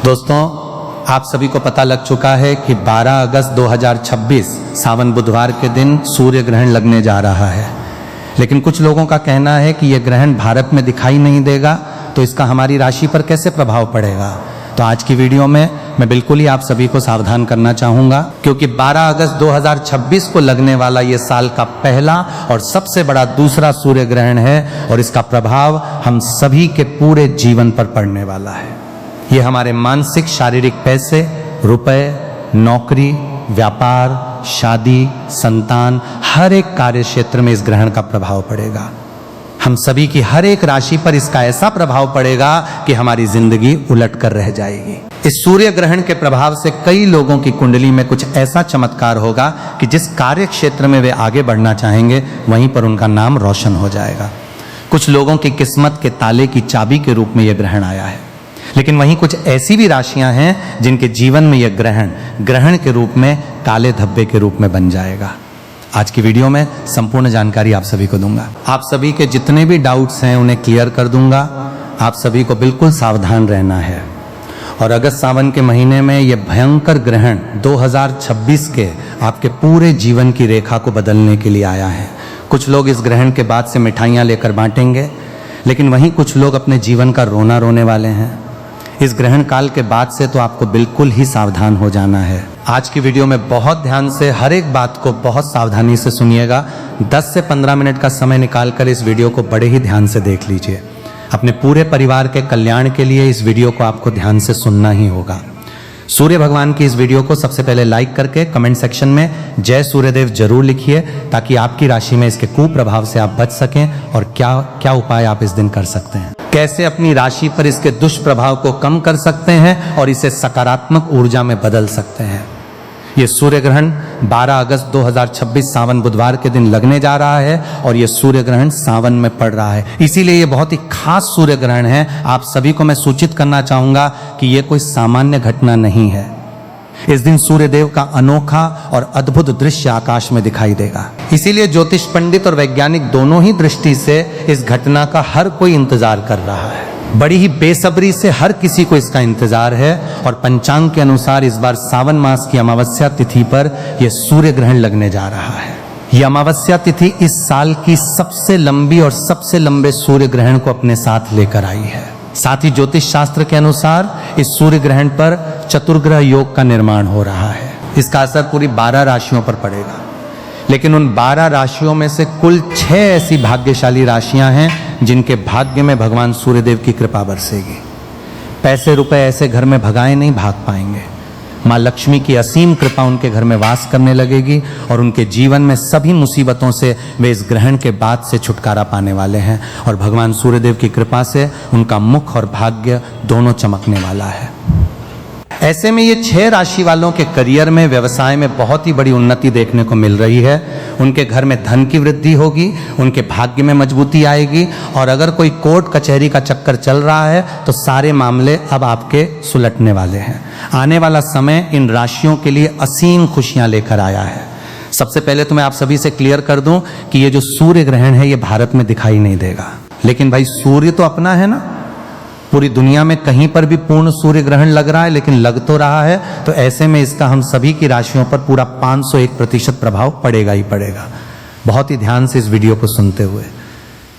दोस्तों, आप सभी को पता लग चुका है कि 12 अगस्त 2026 सावन बुधवार के दिन सूर्य ग्रहण लगने जा रहा है। लेकिन कुछ लोगों का कहना है कि यह ग्रहण भारत में दिखाई नहीं देगा, तो इसका हमारी राशि पर कैसे प्रभाव पड़ेगा। तो आज की वीडियो में मैं बिल्कुल ही आप सभी को सावधान करना चाहूँगा, क्योंकि 12 अगस्त 2026 को लगने वाला ये साल का पहला और सबसे बड़ा दूसरा सूर्य ग्रहण है और इसका प्रभाव हम सभी के पूरे जीवन पर पड़ने वाला है। ये हमारे मानसिक शारीरिक पैसे, रुपए, नौकरी, व्यापार, शादी, संतान, हर एक कार्य क्षेत्र में इस ग्रहण का प्रभाव पड़ेगा। हम सभी की हर एक राशि पर इसका ऐसा प्रभाव पड़ेगा कि हमारी जिंदगी उलट कर रह जाएगी। इस सूर्य ग्रहण के प्रभाव से कई लोगों की कुंडली में कुछ ऐसा चमत्कार होगा कि जिस कार्य क्षेत्र में वे आगे बढ़ना चाहेंगे वहीं पर उनका नाम रोशन हो जाएगा। कुछ लोगों की किस्मत के ताले की चाबी के रूप में यह ग्रहण आया है, लेकिन वहीं कुछ ऐसी भी राशियां हैं जिनके जीवन में यह ग्रहण के रूप में काले धब्बे के रूप में बन जाएगा। आज की वीडियो में संपूर्ण जानकारी आप सभी को दूंगा। आप सभी के जितने भी डाउट्स हैं उन्हें क्लियर कर दूंगा। आप सभी को बिल्कुल सावधान रहना है। और अगस्त सावन के महीने में यह भयंकर ग्रहण 2026 के आपके पूरे जीवन की रेखा को बदलने के लिए आया है। कुछ लोग इस ग्रहण के बाद से मिठाइयाँ लेकर बांटेंगे, लेकिन वहीं कुछ लोग अपने जीवन का रोना रोने वाले हैं। इस ग्रहण काल के बाद से तो आपको बिल्कुल ही सावधान हो जाना है। आज की वीडियो में बहुत ध्यान से हर एक बात को बहुत सावधानी से सुनिएगा। 10 से 15 मिनट का समय निकालकर इस वीडियो को बड़े ही ध्यान से देख लीजिए। अपने पूरे परिवार के कल्याण के लिए इस वीडियो को आपको ध्यान से सुनना ही होगा। सूर्य भगवान की इस वीडियो को सबसे पहले लाइक करके कमेंट सेक्शन में जय सूर्यदेव जरूर लिखिए, ताकि आपकी राशि में इसके कुप्रभाव से आप बच सकें और क्या क्या उपाय आप इस दिन कर सकते हैं, कैसे अपनी राशि पर इसके दुष्प्रभाव को कम कर सकते हैं और इसे सकारात्मक ऊर्जा में बदल सकते हैं। ये सूर्य ग्रहण 12 अगस्त 2026 सावन बुधवार के दिन लगने जा रहा है और ये सूर्य ग्रहण सावन में पड़ रहा है, इसीलिए ये बहुत ही खास सूर्य ग्रहण है। आप सभी को मैं सूचित करना चाहूंगा कि ये कोई सामान्य घटना नहीं है। इस दिन सूर्य देव का अनोखा और अद्भुत दृश्य आकाश में दिखाई देगा। इसीलिए ज्योतिष पंडित और वैज्ञानिक दोनों ही दृष्टि से इस घटना का हर कोई इंतजार कर रहा है। बड़ी ही बेसब्री से हर किसी को इसका इंतजार है। और पंचांग के अनुसार इस बार सावन मास की अमावस्या तिथि पर यह सूर्य ग्रहण लगने जा रहा है। यह अमावस्या तिथि इस साल की सबसे लंबी और सबसे लंबे सूर्य ग्रहण को अपने साथ लेकर आई है। साथ ही ज्योतिष शास्त्र के अनुसार इस सूर्य ग्रहण पर चतुर्ग्रह योग का निर्माण हो रहा है। इसका असर पूरी 12 राशियों पर पड़ेगा, लेकिन उन 12 राशियों में से कुल 6 ऐसी भाग्यशाली राशियां हैं जिनके भाग्य में भगवान सूर्यदेव की कृपा बरसेगी। पैसे रुपए ऐसे घर में भगाए नहीं भाग पाएंगे। माँ लक्ष्मी की असीम कृपा उनके घर में वास करने लगेगी और उनके जीवन में सभी मुसीबतों से वे इस ग्रहण के बाद से छुटकारा पाने वाले हैं और भगवान सूर्यदेव की कृपा से उनका मुख और भाग्य दोनों चमकने वाला है। ऐसे में ये 6 राशि वालों के करियर में, व्यवसाय में बहुत ही बड़ी उन्नति देखने को मिल रही है। उनके घर में धन की वृद्धि होगी, उनके भाग्य में मजबूती आएगी और अगर कोई कोर्ट कचहरी का चक्कर चल रहा है तो सारे मामले अब आपके सुलटने वाले हैं। आने वाला समय इन राशियों के लिए असीम खुशियां लेकर आया है। सबसे पहले तो मैं आप सभी से क्लियर कर दूं कि ये जो सूर्य ग्रहण है ये भारत में दिखाई नहीं देगा, लेकिन भाई सूर्य तो अपना है ना। पूरी दुनिया में कहीं पर भी पूर्ण सूर्य ग्रहण लग रहा है, लेकिन लग तो रहा है, तो ऐसे में इसका हम सभी की राशियों पर पूरा 501% प्रभाव पड़ेगा ही पड़ेगा। बहुत ही ध्यान से इस वीडियो को सुनते हुए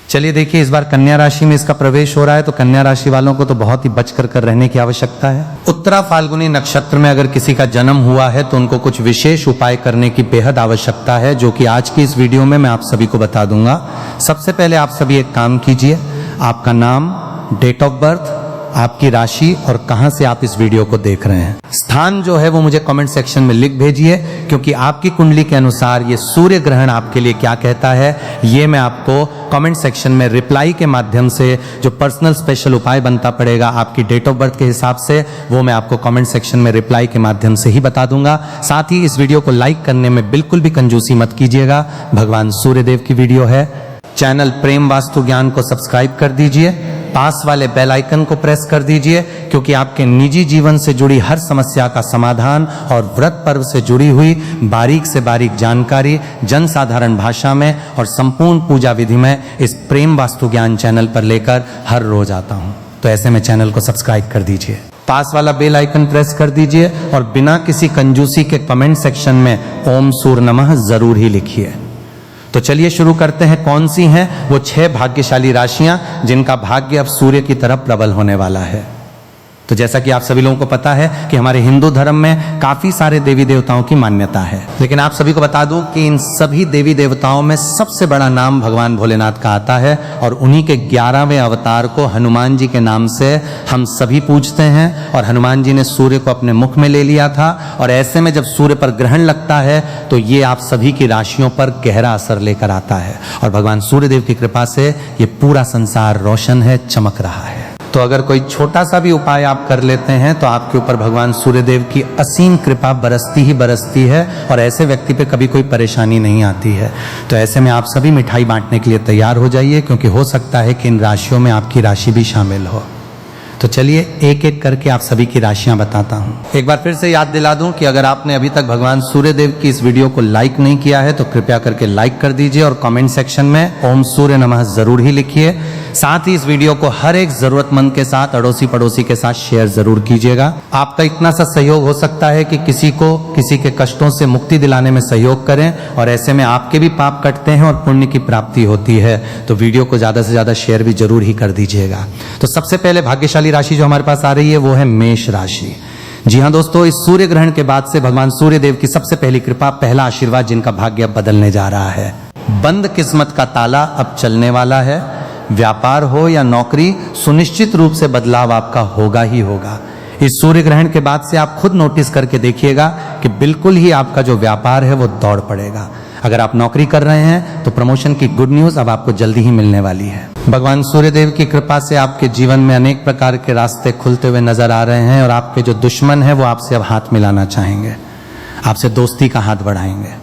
चलिए देखिए, इस बार कन्या राशि में इसका प्रवेश हो रहा है, तो कन्या राशि वालों को तो बहुत ही बच कर रहने की आवश्यकता है। उत्तरा फाल्गुनी नक्षत्र में अगर किसी का जन्म हुआ है तो उनको कुछ विशेष उपाय करने की बेहद आवश्यकता है, जो कि आज की इस वीडियो में मैं आप सभी को बता दूंगा। सबसे पहले आप सभी एक काम कीजिए, आपका नाम, डेट ऑफ बर्थ, आपकी राशि और कहां से आप इस वीडियो को देख रहे हैं, स्थान जो है वो मुझे कमेंट सेक्शन में लिख भेजिए, क्योंकि आपकी कुंडली के अनुसार ये सूर्य ग्रहण आपके लिए क्या कहता है ये मैं आपको कमेंट सेक्शन में रिप्लाई के माध्यम से, जो पर्सनल स्पेशल उपाय बनता पड़ेगा आपकी डेट ऑफ बर्थ के हिसाब से, वो मैं आपको कमेंट सेक्शन में रिप्लाई के माध्यम से ही बता दूंगा। साथ ही इस वीडियो को लाइक करने में बिल्कुल भी कंजूसी मत कीजिएगा। भगवान सूर्यदेव की वीडियो है। चैनल प्रेम वास्तु ज्ञान को सब्सक्राइब कर दीजिए, पास वाले बेल आइकन को प्रेस कर दीजिए, क्योंकि आपके निजी जीवन से जुड़ी हर समस्या का समाधान और व्रत पर्व से जुड़ी हुई बारीक से बारीक जानकारी जन साधारण भाषा में और संपूर्ण पूजा विधि में इस प्रेम वास्तु ज्ञान चैनल पर लेकर हर रोज आता हूं। तो ऐसे में चैनल को सब्सक्राइब कर दीजिए। पास वाला बेल आइकन प्रेस कर दीजिए और बिना किसी कंजूसी के कमेंट सेक्शन में ओम सूर्य नमः जरूर ही लिखिए। तो चलिए शुरू करते हैं। कौन सी हैं वो 6 भाग्यशाली राशियां जिनका भाग्य अब सूर्य की तरफ प्रबल होने वाला है। तो जैसा कि आप सभी लोगों को पता है कि हमारे हिंदू धर्म में काफी सारे देवी देवताओं की मान्यता है, लेकिन आप सभी को बता दूं कि इन सभी देवी देवताओं में सबसे बड़ा नाम भगवान भोलेनाथ का आता है और उन्हीं के 11वें अवतार को हनुमान जी के नाम से हम सभी पूजते हैं। और हनुमान जी ने सूर्य को अपने मुख में ले लिया था और ऐसे में जब सूर्य पर ग्रहण लगता है तो ये आप सभी की राशियों पर गहरा असर लेकर आता है और भगवान सूर्यदेव की कृपा से ये पूरा संसार रोशन है, चमक रहा है। तो अगर कोई छोटा सा भी उपाय आप कर लेते हैं तो आपके ऊपर भगवान सूर्यदेव की असीम कृपा बरसती ही बरसती है और ऐसे व्यक्ति पे कभी कोई परेशानी नहीं आती है। तो ऐसे में आप सभी मिठाई बांटने के लिए तैयार हो जाइए, क्योंकि हो सकता है कि इन राशियों में आपकी राशि भी शामिल हो। तो चलिए एक एक करके आप सभी की राशियां बताता हूं। एक बार फिर से याद दिला दूं कि अगर आपने अभी तक भगवान सूर्यदेव की इस वीडियो को लाइक नहीं किया है तो कृपया करके लाइक कर दीजिए और कमेंट सेक्शन में ओम सूर्य नमः जरूर ही लिखिए। साथ ही इस वीडियो को हर एक जरूरतमंद के साथ, अड़ोसी पड़ोसी के साथ शेयर जरूर कीजिएगा। आपका इतना सा सहयोग हो सकता है कि किसी को किसी के कष्टों से मुक्ति दिलाने में सहयोग करें और ऐसे में आपके भी पाप कटते हैं और पुण्य की प्राप्ति होती है। तो वीडियो को ज्यादा से ज्यादा शेयर भी जरूर ही कर दीजिएगा। तो सबसे पहले भाग्यशाली राशि जो हमारे पास आ रही है वो है मेष राशि। जी हाँ दोस्तों, इस सूर्य ग्रहण के बाद से भगवान सूर्य देव की सबसे पहली कृपा, पहला आशीर्वाद जिनका भाग्य अब बदलने जा रहा है। बंद किस्मत का ताला अब चलने वाला है। व्यापार हो या नौकरी, सुनिश्चित रूप से बदलाव आपका होगा ही होगा। इस सूर्य ग्रहण के बाद से आप खुद नोटिस करके देखिएगा कि बिल्कुल ही आपका जो व्यापार है वो दौड़ पड़ेगा। अगर आप नौकरी कर रहे हैं तो प्रमोशन की गुड न्यूज अब आपको जल्दी ही मिलने वाली है। भगवान सूर्यदेव की कृपा से आपके जीवन में अनेक प्रकार के रास्ते खुलते हुए नजर आ रहे हैं और आपके जो दुश्मन है वो आपसे अब हाथ मिलाना चाहेंगे, आपसे दोस्ती का हाथ बढ़ाएंगे।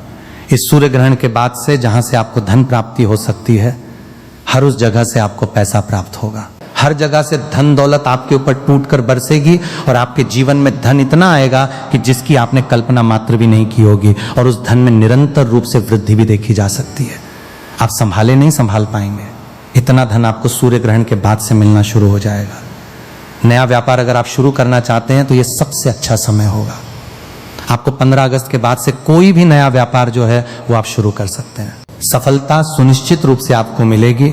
इस सूर्य ग्रहण के बाद से जहां से आपको धन प्राप्ति हो सकती है, हर उस जगह से आपको पैसा प्राप्त होगा। हर जगह से धन दौलत आपके ऊपर टूट कर बरसेगी और आपके जीवन में धन इतना आएगा कि जिसकी आपने कल्पना मात्र भी नहीं की होगी और उस धन में निरंतर रूप से वृद्धि भी देखी जा सकती है। आप संभाले नहीं संभाल पाएंगे, इतना धन आपको सूर्य ग्रहण के बाद से मिलना शुरू हो जाएगा। नया व्यापार अगर आप शुरू करना चाहते हैं तो ये सबसे अच्छा समय होगा। आपको 15 अगस्त के बाद से कोई भी नया व्यापार जो है वो आप शुरू कर सकते हैं। सफलता सुनिश्चित रूप से आपको मिलेगी,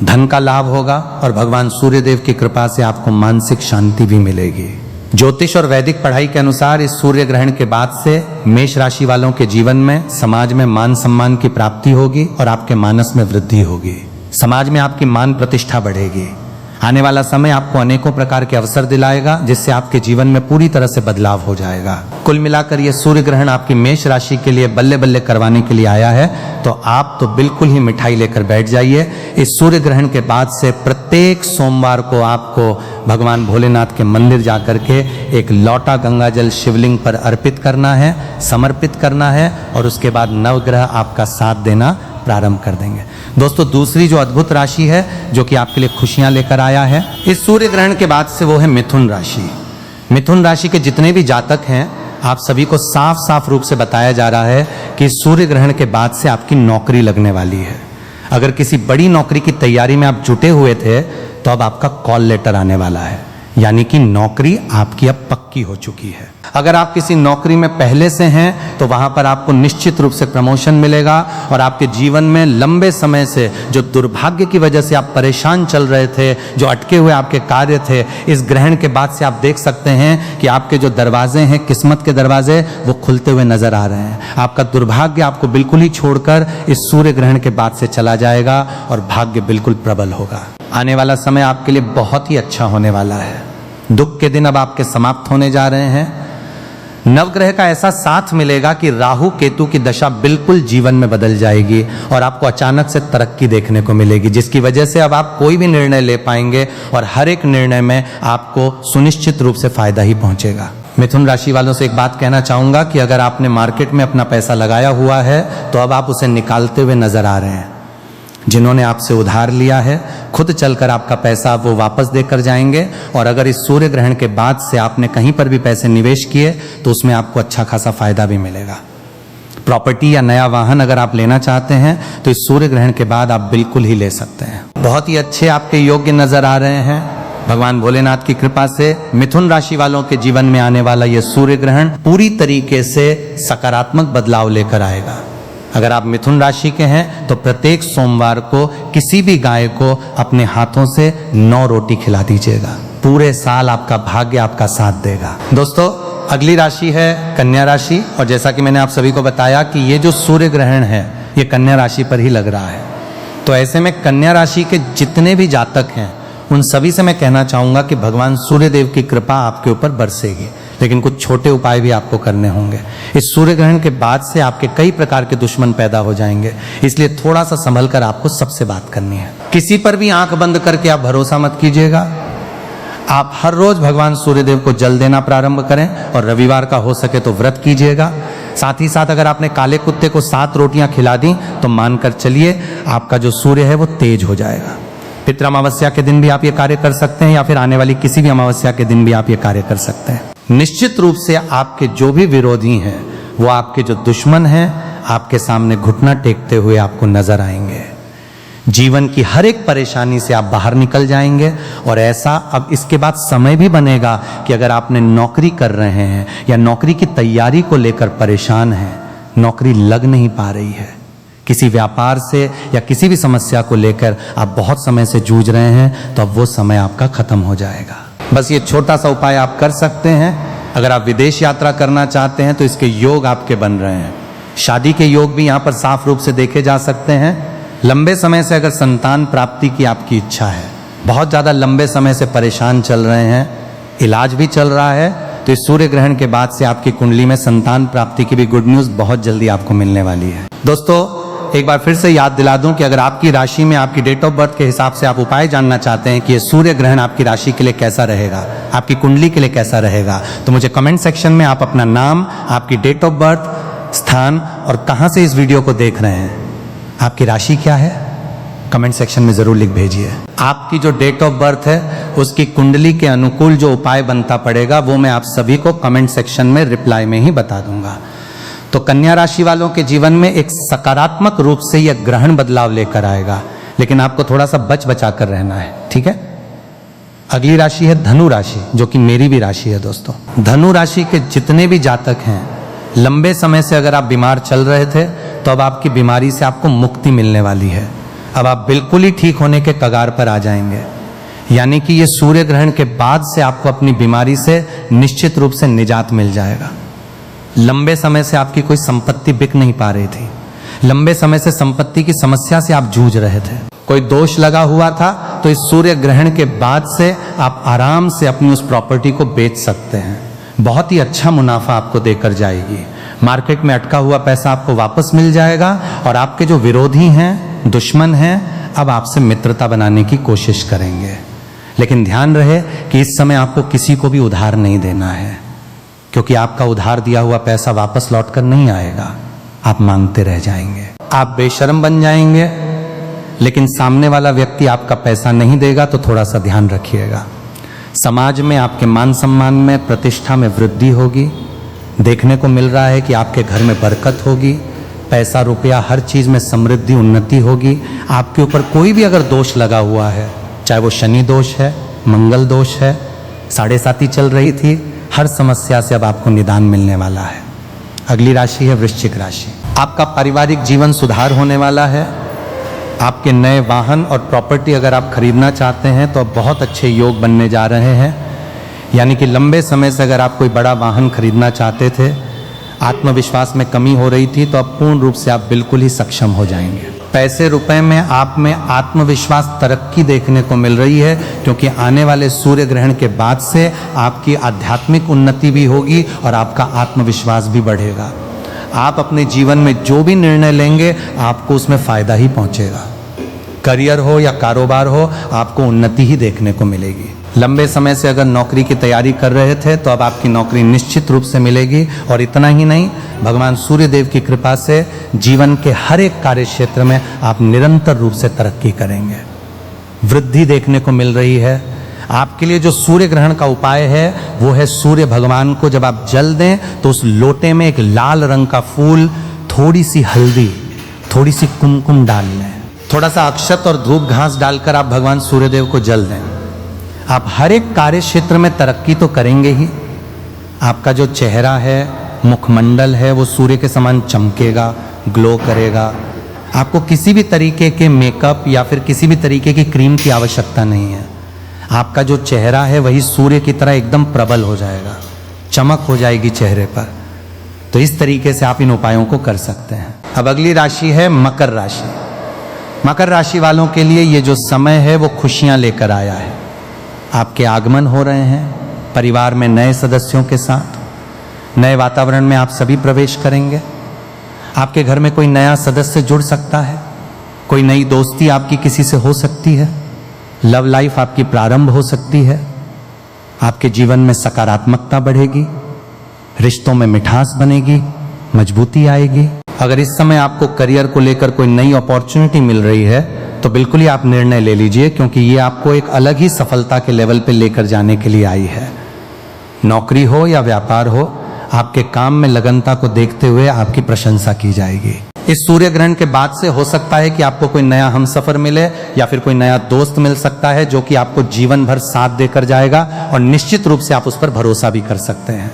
धन का लाभ होगा और भगवान सूर्यदेव की कृपा से आपको मानसिक शांति भी मिलेगी। ज्योतिष और वैदिक पढ़ाई के अनुसार इस सूर्य ग्रहण के बाद से मेष राशि वालों के जीवन में समाज में मान सम्मान की प्राप्ति होगी और आपके मानस में वृद्धि होगी। समाज में आपकी मान प्रतिष्ठा बढ़ेगी। आने वाला समय आपको अनेकों प्रकार के अवसर दिलाएगा जिससे आपके जीवन में पूरी तरह से बदलाव हो जाएगा। कुल मिलाकर ये सूर्य ग्रहण आपकी मेष राशि के लिए बल्ले बल्ले करवाने के लिए आया है, तो आप तो बिल्कुल ही मिठाई लेकर बैठ जाइए। इस सूर्य ग्रहण के बाद से प्रत्येक सोमवार को आपको भगवान भोलेनाथ के मंदिर जाकर के एक लौटा गंगा जल शिवलिंग पर अर्पित करना है, समर्पित करना है और उसके बाद नवग्रह आपका साथ देना प्रारंभ कर देंगे। दोस्तों, दूसरी जो अद्भुत राशि है जो कि आपके लिए खुशियां लेकर आया है इस सूर्य ग्रहण के बाद से, वो है मिथुन राशि। मिथुन राशि के जितने भी जातक हैं, आप सभी को साफ साफ रूप से बताया जा रहा है कि सूर्य ग्रहण के बाद से आपकी नौकरी लगने वाली है। अगर किसी बड़ी नौकरी की तैयारी में आप जुटे हुए थे तो अब आपका कॉल लेटर आने वाला है, यानी कि नौकरी आपकी अब पक्की हो चुकी है। अगर आप किसी नौकरी में पहले से हैं तो वहां पर आपको निश्चित रूप से प्रमोशन मिलेगा और आपके जीवन में लंबे समय से जो दुर्भाग्य की वजह से आप परेशान चल रहे थे, जो अटके हुए आपके कार्य थे, इस ग्रहण के बाद से आप देख सकते हैं कि आपके जो दरवाजे हैं, किस्मत के दरवाजे, वो खुलते हुए नजर आ रहे हैं। आपका दुर्भाग्य आपको बिल्कुल ही छोड़कर इस सूर्य ग्रहण के बाद से चला जाएगा और भाग्य बिल्कुल प्रबल होगा। आने वाला समय आपके लिए बहुत ही अच्छा होने वाला है। दुख के दिन अब आपके समाप्त होने जा रहे हैं। नवग्रह का ऐसा साथ मिलेगा कि राहु केतु की दशा बिल्कुल जीवन में बदल जाएगी और आपको अचानक से तरक्की देखने को मिलेगी, जिसकी वजह से अब आप कोई भी निर्णय ले पाएंगे और हर एक निर्णय में आपको सुनिश्चित रूप से फायदा ही पहुंचेगा। मिथुन राशि वालों से एक बात कहना चाहूंगा कि अगर आपने मार्केट में अपना पैसा लगाया हुआ है तो अब आप उसे निकालते हुए नजर आ रहे हैं। जिन्होंने आपसे उधार लिया है, खुद चलकर आपका पैसा वो वापस देकर जाएंगे और अगर इस सूर्य ग्रहण के बाद से आपने कहीं पर भी पैसे निवेश किए तो उसमें आपको अच्छा खासा फायदा भी मिलेगा। प्रॉपर्टी या नया वाहन अगर आप लेना चाहते हैं तो इस सूर्य ग्रहण के बाद आप बिल्कुल ही ले सकते हैं। बहुत ही अच्छे आपके योग्य नजर आ रहे हैं। भगवान भोलेनाथ की कृपा से मिथुन राशि वालों के जीवन में आने वाला यह सूर्य ग्रहण पूरी तरीके से सकारात्मक बदलाव लेकर आएगा। अगर आप मिथुन राशि के हैं तो प्रत्येक सोमवार को किसी भी गाय को अपने हाथों से 9 रोटी खिला दीजिएगा। पूरे साल आपका भाग्य आपका साथ देगा। दोस्तों, अगली राशि है कन्या राशि, और जैसा कि मैंने आप सभी को बताया कि ये जो सूर्य ग्रहण है ये कन्या राशि पर ही लग रहा है। तो ऐसे में कन्या राशि के जितने भी जातक हैं उन सभी से मैं कहना चाहूंगा कि भगवान सूर्य देव की कृपा आपके ऊपर बरसेगी, लेकिन कुछ छोटे उपाय भी आपको करने होंगे। इस सूर्य ग्रहण के बाद से आपके कई प्रकार के दुश्मन पैदा हो जाएंगे, इसलिए थोड़ा सा संभल कर आपको सबसे बात करनी है। किसी पर भी आंख बंद करके आप भरोसा मत कीजिएगा। आप हर रोज भगवान सूर्यदेव को जल देना प्रारंभ करें और रविवार का हो सके तो व्रत कीजिएगा। साथ ही साथ अगर आपने काले कुत्ते को 7 रोटियां खिला दी तो मानकर चलिए आपका जो सूर्य है वो तेज हो जाएगा। पितृ अमावस्या के दिन भी आप ये कार्य कर सकते हैं, या फिर आने वाली किसी भी अमावस्या के दिन भी आप ये कार्य कर सकते हैं। निश्चित रूप से आपके जो भी विरोधी हैं, वो आपके जो दुश्मन हैं, आपके सामने घुटना टेकते हुए आपको नजर आएंगे। जीवन की हर एक परेशानी से आप बाहर निकल जाएंगे। और ऐसा अब इसके बाद समय भी बनेगा कि अगर आपने नौकरी कर रहे हैं या नौकरी की तैयारी को लेकर परेशान हैं, नौकरी लग नहीं पा रही है, किसी व्यापार से या किसी भी समस्या को लेकर आप बहुत समय से जूझ रहे हैं, तो अब वो समय आपका खत्म हो जाएगा। बस ये छोटा सा उपाय आप कर सकते हैं। अगर आप विदेश यात्रा करना चाहते हैं तो इसके योग आपके बन रहे हैं। शादी के योग भी यहाँ पर साफ रूप से देखे जा सकते हैं। लंबे समय से अगर संतान प्राप्ति की आपकी इच्छा है, बहुत ज़्यादा लंबे समय से परेशान चल रहे हैं, इलाज भी चल रहा है, तो इस सूर्य ग्रहण के बाद से आपकी कुंडली में संतान प्राप्ति की भी गुड न्यूज़ बहुत जल्दी आपको मिलने वाली है। दोस्तों, एक बार फिर से याद दिला दूं कि अगर आपकी राशि में आपकी डेट ऑफ बर्थ के हिसाब से आप उपाय जानना चाहते हैं कि ये सूर्य ग्रहण आपकी राशि के लिए कैसा रहेगा, आपकी कुंडली के लिए कैसा रहेगा, तो मुझे कमेंट सेक्शन में आप अपना नाम, आपकी डेट ऑफ बर्थ, स्थान और कहाँ से इस वीडियो को देख रहे हैं, आपकी राशि क्या है, कमेंट सेक्शन में जरूर लिख भेजिए। आपकी जो डेट ऑफ बर्थ है उसकी कुंडली के अनुकूल जो उपाय बनता पड़ेगा वो मैं आप सभी को कमेंट सेक्शन में रिप्लाई में ही बता दूंगा। तो कन्या राशि वालों के जीवन में एक सकारात्मक रूप से यह ग्रहण बदलाव लेकर आएगा, लेकिन आपको थोड़ा सा बच बचा कर रहना है, ठीक है। अगली राशि है धनु राशि, जो कि मेरी भी राशि है। दोस्तों, धनु राशि के जितने भी जातक हैं, लंबे समय से अगर आप बीमार चल रहे थे तो अब आपकी बीमारी से आपको मुक्ति मिलने वाली है। अब आप बिल्कुल ही ठीक होने के कगार पर आ जाएंगे। यानी कि ये सूर्य ग्रहण के बाद से आपको अपनी बीमारी से निश्चित रूप से निजात मिल जाएगा। लंबे समय से आपकी कोई संपत्ति बिक नहीं पा रही थी, लंबे समय से संपत्ति की समस्या से आप जूझ रहे थे, कोई दोष लगा हुआ था, तो इस सूर्य ग्रहण के बाद से आप आराम से अपनी उस प्रॉपर्टी को बेच सकते हैं। बहुत ही अच्छा मुनाफा आपको देकर जाएगी। मार्केट में अटका हुआ पैसा आपको वापस मिल जाएगा और आपके जो विरोधी हैं, दुश्मन हैं, अब आपसे मित्रता बनाने की कोशिश करेंगे। लेकिन ध्यान रहे कि इस समय आपको किसी को भी उधार नहीं देना है, क्योंकि आपका उधार दिया हुआ पैसा वापस लौटकर नहीं आएगा, आप मांगते रह जाएंगे। आप बेशर्म बन जाएंगे, लेकिन सामने वाला व्यक्ति आपका पैसा नहीं देगा, तो थोड़ा सा ध्यान रखिएगा। समाज में आपके मान सम्मान में, प्रतिष्ठा में वृद्धि होगी। देखने को मिल रहा है कि आपके घर में बरकत होगी, पैसा रुपया हर चीज़ में समृद्धि उन्नति होगी। आपके ऊपर कोई भी अगर दोष लगा हुआ है, चाहे वो शनि दोष है, मंगल दोष है, 7.5 चल रही थी, हर समस्या से अब आपको निदान मिलने वाला है। अगली राशि है वृश्चिक राशि। आपका पारिवारिक जीवन सुधार होने वाला है। आपके नए वाहन और प्रॉपर्टी अगर आप खरीदना चाहते हैं तो अब बहुत अच्छे योग बनने जा रहे हैं। यानी कि लंबे समय से अगर आप कोई बड़ा वाहन खरीदना चाहते थे, आत्मविश्वास में कमी हो रही थी, तो अब पूर्ण रूप से आप बिल्कुल ही सक्षम हो जाएंगे। पैसे रुपए में आप में आत्मविश्वास तरक्की देखने को मिल रही है, क्योंकि आने वाले सूर्य ग्रहण के बाद से आपकी आध्यात्मिक उन्नति भी होगी और आपका आत्मविश्वास भी बढ़ेगा। आप अपने जीवन में जो भी निर्णय लेंगे आपको उसमें फायदा ही पहुंचेगा। करियर हो या कारोबार हो, आपको उन्नति ही देखने को मिलेगी। लंबे समय से अगर नौकरी की तैयारी कर रहे थे तो अब आपकी नौकरी निश्चित रूप से मिलेगी। और इतना ही नहीं, भगवान सूर्य देव की कृपा से जीवन के हर एक कार्य क्षेत्र में आप निरंतर रूप से तरक्की करेंगे। वृद्धि देखने को मिल रही है। आपके लिए जो सूर्य ग्रहण का उपाय है वो है, सूर्य भगवान को जब आप जल दें तो उस लोटे में एक लाल रंग का फूल, थोड़ी सी हल्दी, थोड़ी सी कुमकुम डाल लें, थोड़ा सा अक्षत और धूप घास डालकर आप भगवान सूर्यदेव को जल दें। आप हर एक कार्य क्षेत्र में तरक्की तो करेंगे ही, आपका जो चेहरा है, मुखमंडल है, वो सूर्य के समान चमकेगा, ग्लो करेगा। आपको किसी भी तरीके के मेकअप या फिर किसी भी तरीके की क्रीम की आवश्यकता नहीं है। आपका जो चेहरा है वही सूर्य की तरह एकदम प्रबल हो जाएगा, चमक हो जाएगी चेहरे पर। तो इस तरीके से आप इन उपायों को कर सकते हैं। अब अगली राशि है मकर राशि। मकर राशि वालों के लिए ये जो समय है वो खुशियां लेकर आया है। आपके आगमन हो रहे हैं परिवार में नए सदस्यों के साथ, नए वातावरण में आप सभी प्रवेश करेंगे। आपके घर में कोई नया सदस्य जुड़ सकता है, कोई नई दोस्ती आपकी किसी से हो सकती है, लव लाइफ आपकी प्रारंभ हो सकती है। आपके जीवन में सकारात्मकता बढ़ेगी, रिश्तों में मिठास बनेगी, मजबूती आएगी। अगर इस समय आपको करियर को लेकर कोई नई अपॉर्चुनिटी मिल रही है तो बिल्कुल ही आप निर्णय ले लीजिए, क्योंकि ये आपको एक अलग ही सफलता के लेवल पे लेकर जाने के लिए आई है। नौकरी हो या व्यापार हो, आपके काम में लगनता को देखते हुए आपकी प्रशंसा की जाएगी। इस सूर्य ग्रहण के बाद से हो सकता है कि आपको कोई नया हमसफर मिले या फिर कोई नया दोस्त मिल सकता है जो कि आपको जीवन भर साथ देकर जाएगा, और निश्चित रूप से आप उस पर भरोसा भी कर सकते हैं।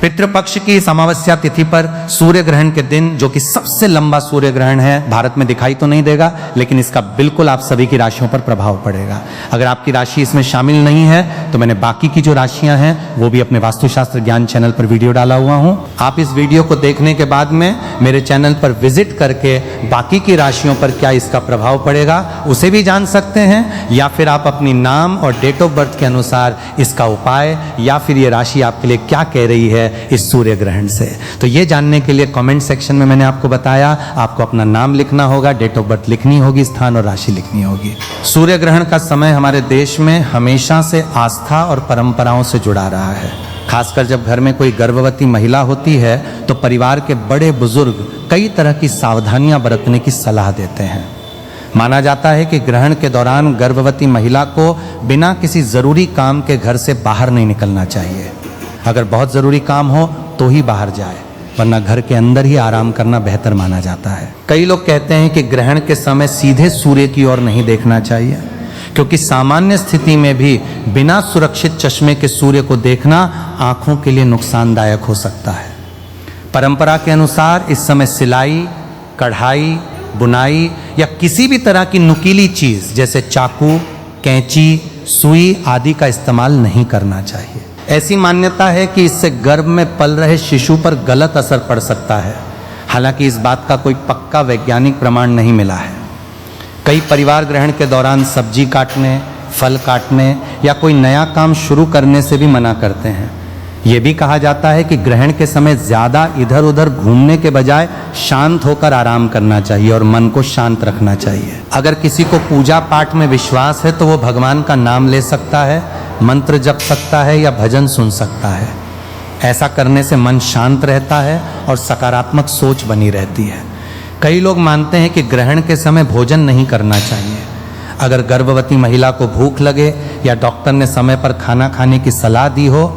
पितृपक्ष की इस अमावस्या तिथि पर सूर्य ग्रहण के दिन, जो कि सबसे लंबा सूर्य ग्रहण है, भारत में दिखाई तो नहीं देगा लेकिन इसका बिल्कुल आप सभी की राशियों पर प्रभाव पड़ेगा। अगर आपकी राशि इसमें शामिल नहीं है तो मैंने बाकी की जो राशियां हैं वो भी अपने वास्तुशास्त्र ज्ञान चैनल पर वीडियो डाला हुआ हूं। आप इस वीडियो को देखने के बाद में मेरे चैनल पर विजिट करके बाकी की राशियों पर क्या इसका प्रभाव पड़ेगा उसे भी जान सकते हैं, या फिर आप अपनी नाम और डेट ऑफ बर्थ के अनुसार इसका उपाय या फिर ये राशि आपके लिए क्या कह रही है इस सूर्य ग्रहण से। तो ये जानने के लिए कमेंट सेक्शन में मैंने आपको बताया, आपको अपना नाम लिखना होगा, डेट ऑफ बर्थ लिखनी होगी, स्थान और राशि लिखनी होगी। सूर्य ग्रहण का समय हमारे देश में हमेशा से आस्था और परंपराओं से जुड़ा रहा है। खासकर जब घर में कोई गर्भवती महिला होती है तो परिवार के बड़े बुजुर्ग कई तरह की सावधानियां बरतने की सलाह देते हैं। माना जाता है कि ग्रहण के दौरान गर्भवती महिला को बिना किसी जरूरी काम के घर से बाहर नहीं निकलना चाहिए। अगर बहुत ज़रूरी काम हो तो ही बाहर जाए, वरना घर के अंदर ही आराम करना बेहतर माना जाता है। कई लोग कहते हैं कि ग्रहण के समय सीधे सूर्य की ओर नहीं देखना चाहिए, क्योंकि सामान्य स्थिति में भी बिना सुरक्षित चश्मे के सूर्य को देखना आंखों के लिए नुकसानदायक हो सकता है। परंपरा के अनुसार इस समय सिलाई, कढ़ाई, बुनाई या किसी भी तरह की नुकीली चीज़ जैसे चाकू, कैंची, सुई आदि का इस्तेमाल नहीं करना चाहिए। ऐसी मान्यता है कि इससे गर्भ में पल रहे शिशु पर गलत असर पड़ सकता है। हालांकि इस बात का कोई पक्का वैज्ञानिक प्रमाण नहीं मिला है। कई परिवार ग्रहण के दौरान सब्जी काटने, फल काटने या कोई नया काम शुरू करने से भी मना करते हैं। ये भी कहा जाता है कि ग्रहण के समय ज़्यादा इधर उधर घूमने के बजाय शांत होकर आराम करना चाहिए और मन को शांत रखना चाहिए। अगर किसी को पूजा पाठ में विश्वास है तो वो भगवान का नाम ले सकता है, मंत्र जप सकता है या भजन सुन सकता है। ऐसा करने से मन शांत रहता है और सकारात्मक सोच बनी रहती है। कई लोग मानते हैं कि ग्रहण के समय भोजन नहीं करना चाहिए। अगर गर्भवती महिला को भूख लगे या डॉक्टर ने समय पर खाना खाने की सलाह दी हो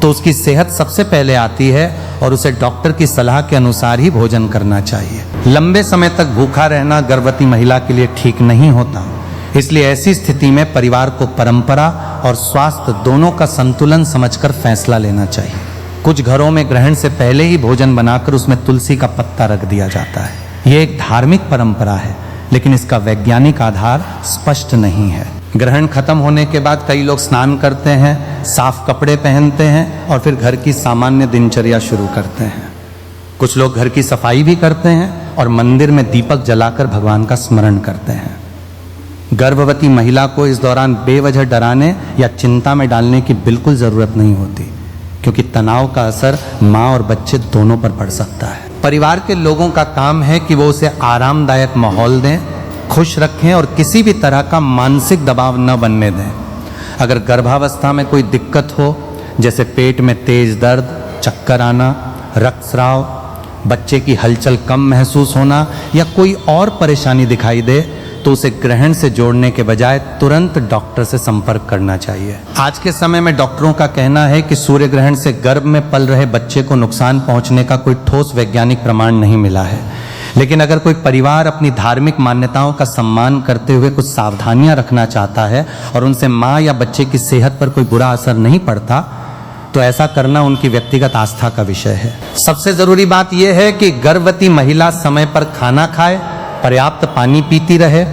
तो उसकी सेहत सबसे पहले आती है और उसे डॉक्टर की सलाह के अनुसार ही भोजन करना चाहिए। लंबे समय तक भूखा रहना गर्भवती महिला के लिए ठीक नहीं होता, इसलिए ऐसी स्थिति में परिवार को परंपरा और स्वास्थ्य दोनों का संतुलन समझकर फैसला लेना चाहिए। कुछ घरों में ग्रहण से पहले ही भोजन बनाकर उसमें तुलसी का पत्ता रख दिया जाता है। ये एक धार्मिक परंपरा है, लेकिन इसका वैज्ञानिक आधार स्पष्ट नहीं है। ग्रहण खत्म होने के बाद कई लोग स्नान करते हैं, साफ कपड़े पहनते हैं और फिर घर की सामान्य दिनचर्या शुरू करते हैं। कुछ लोग घर की सफाई भी करते हैं और मंदिर में दीपक जलाकर भगवान का स्मरण करते हैं। गर्भवती महिला को इस दौरान बेवजह डराने या चिंता में डालने की बिल्कुल ज़रूरत नहीं होती, क्योंकि तनाव का असर माँ और बच्चे दोनों पर पड़ सकता है। परिवार के लोगों का काम है कि वो उसे आरामदायक माहौल दें, खुश रखें और किसी भी तरह का मानसिक दबाव न बनने दें। अगर गर्भावस्था में कोई दिक्कत हो, जैसे पेट में तेज दर्द, चक्कर आना, रक्तस्राव, बच्चे की हलचल कम महसूस होना या कोई और परेशानी दिखाई दे, तो उसे ग्रहण से जोड़ने के बजाय तुरंत डॉक्टर से संपर्क करना चाहिए। आज के समय में डॉक्टरों का कहना है कि सूर्य ग्रहण से गर्भ में पल रहे बच्चे को नुकसान पहुंचने का कोई ठोस वैज्ञानिक प्रमाण नहीं मिला है, लेकिन अगर कोई परिवार अपनी धार्मिक मान्यताओं का सम्मान करते हुए कुछ सावधानियां रखना चाहता है और उनसे माँ या बच्चे की सेहत पर कोई बुरा असर नहीं पड़ता, तो ऐसा करना उनकी व्यक्तिगत आस्था का विषय है। सबसे जरूरी बात यह है कि गर्भवती महिला समय पर खाना खाए, पर्याप्त पानी पीती रहे,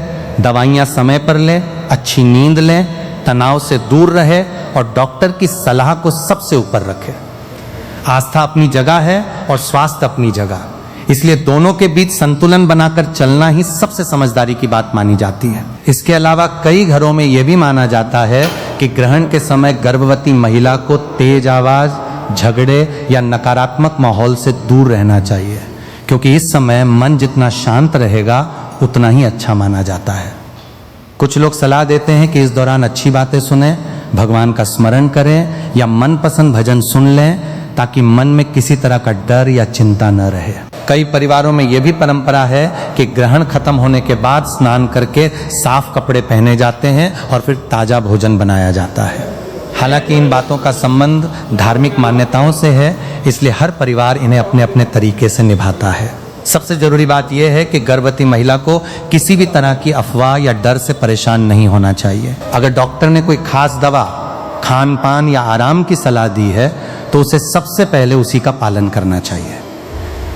दवाइयां समय पर ले, अच्छी नींद ले, तनाव से दूर रहे और डॉक्टर की सलाह को सबसे ऊपर रखे। आस्था अपनी जगह है और स्वास्थ्य अपनी जगह, इसलिए दोनों के बीच संतुलन बनाकर चलना ही सबसे समझदारी की बात मानी जाती है। इसके अलावा कई घरों में यह भी माना जाता है कि ग्रहण के समय गर्भवती महिला को तेज आवाज, झगड़े या नकारात्मक माहौल से दूर रहना चाहिए, क्योंकि इस समय मन जितना शांत रहेगा उतना ही अच्छा माना जाता है। कुछ लोग सलाह देते हैं कि इस दौरान अच्छी बातें सुने, भगवान का स्मरण करें या मनपसंद भजन सुन लें, ताकि मन में किसी तरह का डर या चिंता न रहे। कई परिवारों में यह भी परंपरा है कि ग्रहण खत्म होने के बाद स्नान करके साफ कपड़े पहने जाते हैं और फिर ताजा भोजन बनाया जाता है। हालांकि इन बातों का संबंध धार्मिक मान्यताओं से है, इसलिए हर परिवार इन्हें अपने अपने तरीके से निभाता है। सबसे जरूरी बात यह है कि गर्भवती महिला को किसी भी तरह की अफवाह या डर से परेशान नहीं होना चाहिए। अगर डॉक्टर ने कोई खास दवा, खान पान या आराम की सलाह दी है तो उसे सबसे पहले उसी का पालन करना चाहिए।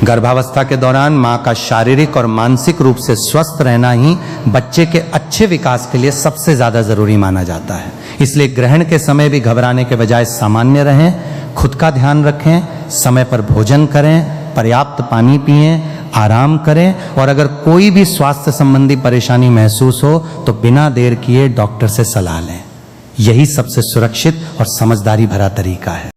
गर्भावस्था के दौरान मां का शारीरिक और मानसिक रूप से स्वस्थ रहना ही बच्चे के अच्छे विकास के लिए सबसे ज्यादा जरूरी माना जाता है। इसलिए ग्रहण के समय भी घबराने के बजाय सामान्य रहें, खुद का ध्यान रखें, समय पर भोजन करें, पर्याप्त पानी पिएं, आराम करें और अगर कोई भी स्वास्थ्य संबंधी परेशानी महसूस हो तो बिना देर किए डॉक्टर से सलाह लें। यही सबसे सुरक्षित और समझदारी भरा तरीका है।